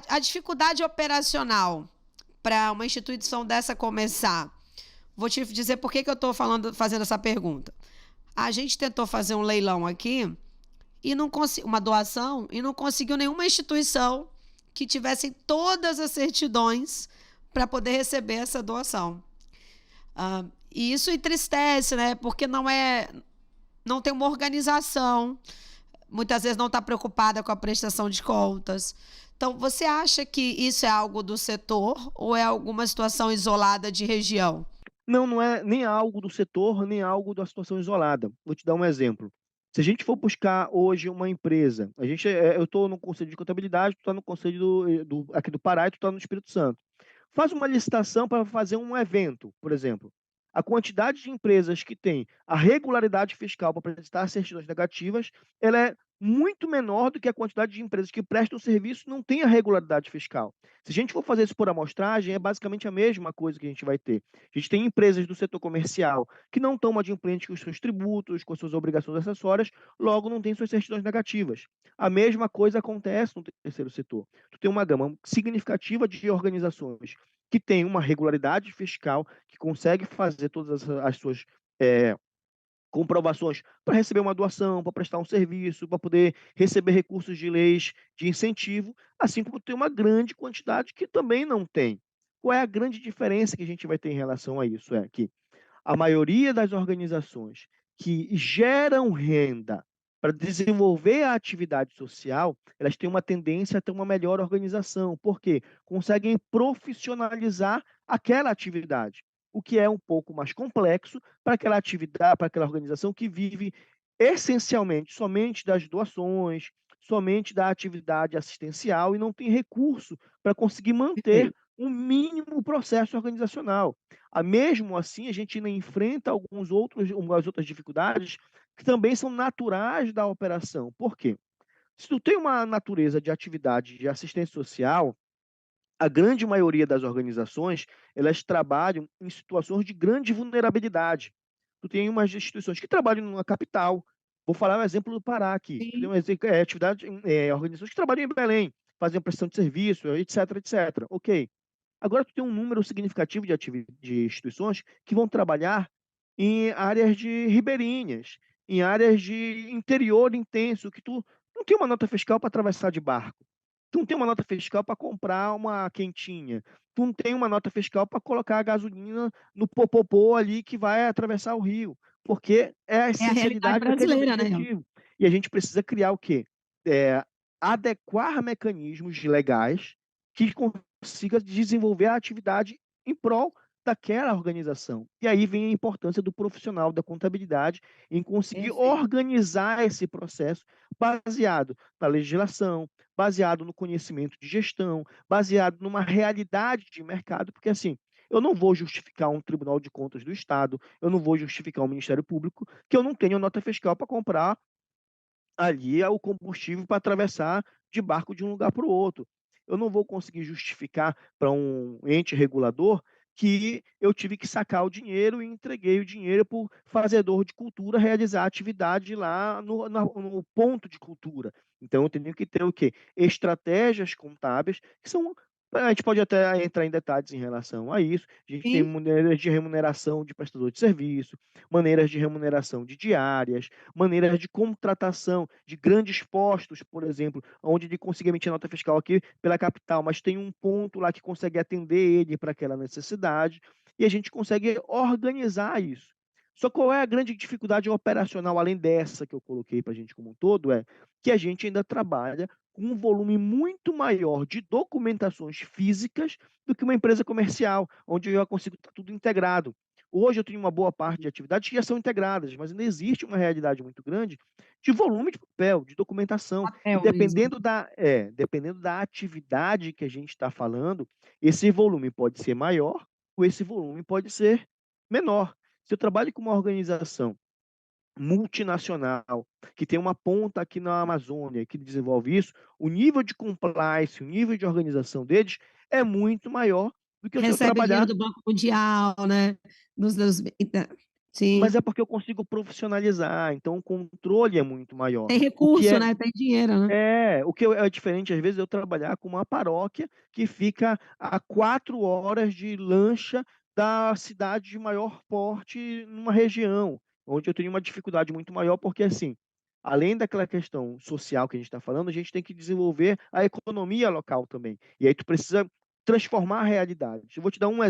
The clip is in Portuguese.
a dificuldade operacional para uma instituição dessa começar. Vou te dizer por que eu estou fazendo essa pergunta. A gente tentou fazer um leilão aqui e não uma doação e não conseguiu nenhuma instituição que tivesse todas as certidões para poder receber essa doação. E isso entristece, né? Porque não tem uma organização, muitas vezes não está preocupada com a prestação de contas. Então, você acha que isso é algo do setor ou é alguma situação isolada de região? Não, não é nem algo do setor, nem algo da situação isolada. Vou te dar um exemplo. Se a gente for buscar hoje uma empresa, eu estou no conselho de contabilidade, tu está no conselho aqui do Pará e tu está no Espírito Santo. Faz uma licitação para fazer um evento, por exemplo. A quantidade de empresas que tem a regularidade fiscal para apresentar certidões negativas, ela é muito menor do que a quantidade de empresas que prestam serviço e não têm a regularidade fiscal. Se a gente for fazer isso por amostragem, é basicamente a mesma coisa que a gente vai ter. A gente tem empresas do setor comercial que não estão adimplentes com os seus tributos, com as suas obrigações acessórias, logo não têm suas certidões negativas. A mesma coisa acontece no terceiro setor. Tu tem uma gama significativa de organizações que tem uma regularidade fiscal, que consegue fazer todas as suas comprovações para receber uma doação, para prestar um serviço, para poder receber recursos de leis de incentivo, assim como tem uma grande quantidade que também não tem. Qual é a grande diferença que a gente vai ter em relação a isso? É que a maioria das organizações que geram renda para desenvolver a atividade social, elas têm uma tendência a ter uma melhor organização, porque conseguem profissionalizar aquela atividade, o que é um pouco mais complexo para aquela atividade, para aquela organização que vive essencialmente somente das doações, somente da atividade assistencial e não tem recurso para conseguir manter Perfeito. um mínimo processo organizacional. Mesmo assim, a gente ainda enfrenta algumas outras dificuldades que também são naturais da operação. Por quê? Se tu tem uma natureza de atividade de assistência social, a grande maioria das organizações, elas trabalham em situações de grande vulnerabilidade. Tu tem umas instituições que trabalham numa capital. Vou falar o exemplo do Pará aqui. Tu tem Sim. organizações que trabalham em Belém, fazem prestação de serviço, etc, etc. Ok. Agora tu tem um número significativo de instituições que vão trabalhar em áreas de ribeirinhas, em áreas de interior intenso, que tu não tem uma nota fiscal para atravessar de barco. Tu não tem uma nota fiscal para comprar uma quentinha. Tu não tem uma nota fiscal para colocar a gasolina no popopô ali que vai atravessar o rio, porque é a É a realidade essencialidade daquele brasileira, né? objetivo. E a gente precisa criar o quê? Adequar mecanismos legais que consiga desenvolver a atividade em prol daquela organização. E aí vem a importância do profissional da contabilidade em conseguir Perfeito. organizar esse processo baseado na legislação, baseado no conhecimento de gestão, baseado numa realidade de mercado, porque assim, eu não vou justificar um Tribunal de Contas do Estado, eu não vou justificar um Ministério Público que eu não tenho nota fiscal para comprar ali o combustível para atravessar de barco de um lugar para o outro. Eu não vou conseguir justificar para um ente regulador que eu tive que sacar o dinheiro e entreguei o dinheiro para o fazedor de cultura realizar a atividade lá no ponto de cultura. Então, eu tenho que ter o quê? Estratégias contábeis, que são. A gente pode até entrar em detalhes em relação a isso. A gente tem Sim. maneiras de remuneração de prestador de serviço, maneiras de remuneração de diárias, maneiras de contratação de grandes postos, por exemplo, onde ele consiga emitir nota fiscal aqui pela capital, mas tem um ponto lá que consegue atender ele para aquela necessidade, e a gente consegue organizar isso. Só qual é a grande dificuldade operacional, além dessa que eu coloquei para a gente como um todo, é que a gente ainda trabalha com um volume muito maior de documentações físicas do que uma empresa comercial, onde eu já consigo estar tudo integrado. Hoje eu tenho uma boa parte de atividades que já são integradas, mas ainda existe uma realidade muito grande de volume de papel, de documentação. E Papel mesmo. dependendo da atividade que a gente está falando, esse volume pode ser maior ou esse volume pode ser menor. Se eu trabalho com uma organização multinacional que tem uma ponta aqui na Amazônia que desenvolve isso, o nível de compliance, o nível de organização deles é muito maior do que se eu Recebe dinheiro trabalhar. do Banco Mundial, né? Nos, Sim. Mas é porque eu consigo profissionalizar, então o controle é muito maior. Tem O que recurso, é né, tem dinheiro, né. é diferente, às vezes, eu trabalhar com uma paróquia que fica a 4 horas de lancha da cidade de maior porte numa região, onde eu tenho uma dificuldade muito maior, porque, assim, além daquela questão social que a gente está falando, a gente tem que desenvolver a economia local também. E aí tu precisa transformar a realidade. Eu vou te dar um